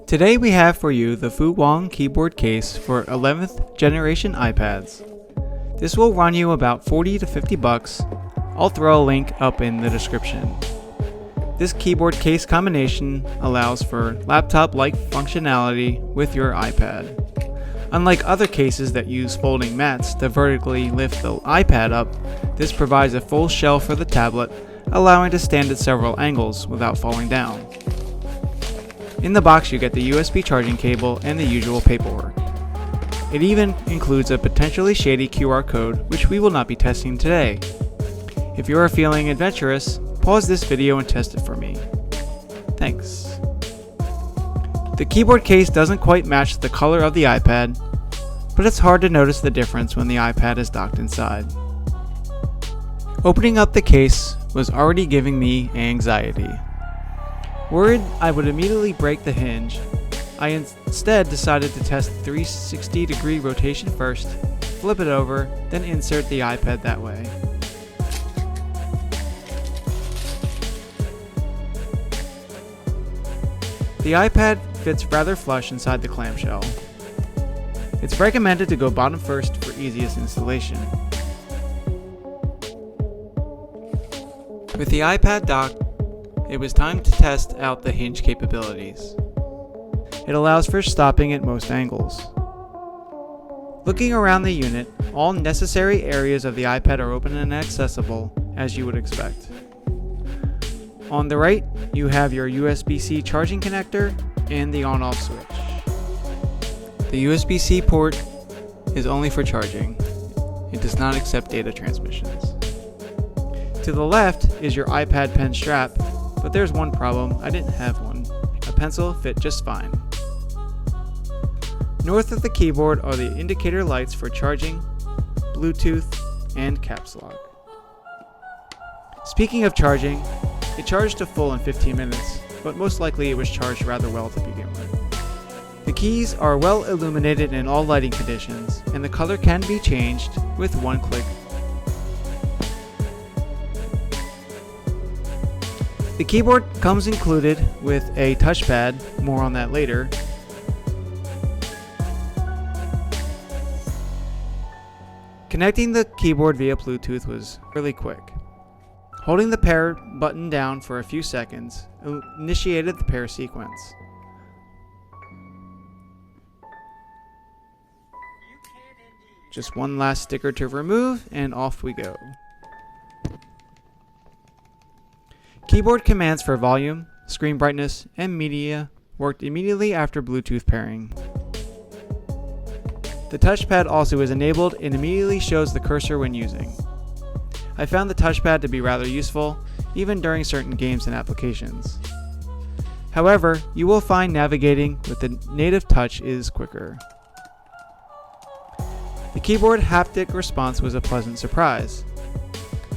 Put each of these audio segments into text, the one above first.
Today we have for you the Fuwang keyboard case for 11th generation iPads. This will run you about 40 to 50 bucks. I'll throw a link up in the description. This keyboard case combination allows for laptop-like functionality with your iPad. Unlike other cases that use folding mats to vertically lift the iPad up, this provides a full shelf for the tablet, allowing it to stand at several angles without falling down. In the box you get the USB charging cable and the usual paperwork. It even includes a potentially shady QR code, which we will not be testing today. If you are feeling adventurous, pause this video and test it for me. Thanks. The keyboard case doesn't quite match the color of the iPad, but it's hard to notice the difference when the iPad is docked inside. Opening up the case was already giving me anxiety. Worried I would immediately break the hinge, I instead decided to test 360-degree rotation first, flip it over, then insert the iPad that way. The iPad fits rather flush inside the clamshell. It's recommended to go bottom first for easiest installation. With the iPad docked, it was time to test out the hinge capabilities. It allows for stopping at most angles. Looking around the unit, all necessary areas of the iPad are open and accessible, as you would expect. On the right, you have your USB-C charging connector and the on-off switch. The USB-C port is only for charging. It does not accept data transmissions. To the left is your iPad pen strap, but there's one problem, I didn't have one. A pencil fit just fine. North of the keyboard are the indicator lights for charging, Bluetooth, and caps lock. Speaking of charging, it charged to full in 15 minutes, but most likely it was charged rather well to begin with. The keys are well illuminated in all lighting conditions, and the color can be changed with one click. The keyboard comes included with a touchpad, more on that later. Connecting the keyboard via Bluetooth was really quick. Holding the pair button down for a few seconds initiated the pair sequence. Just one last sticker to remove and off we go. Keyboard commands for volume, screen brightness, and media worked immediately after Bluetooth pairing. The touchpad also is enabled and immediately shows the cursor when using. I found the touchpad to be rather useful, even during certain games and applications. However, you will find navigating with the native touch is quicker. The keyboard haptic response was a pleasant surprise.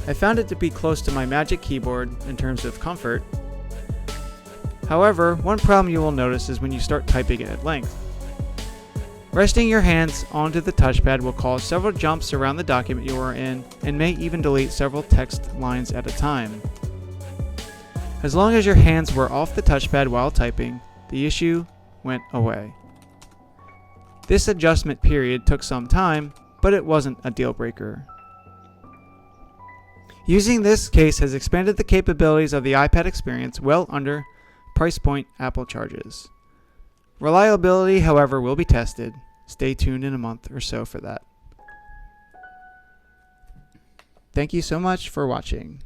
I found it to be close to my Magic keyboard in terms of comfort. However, one problem you will notice is when you start typing it at length. Resting your hands onto the touchpad will cause several jumps around the document you are in and may even delete several text lines at a time. As long as your hands were off the touchpad while typing, the issue went away. This adjustment period took some time, but it wasn't a deal breaker. Using this case has expanded the capabilities of the iPad experience well under price point Apple charges. Reliability, however, will be tested. Stay tuned in a month or so for that. Thank you so much for watching.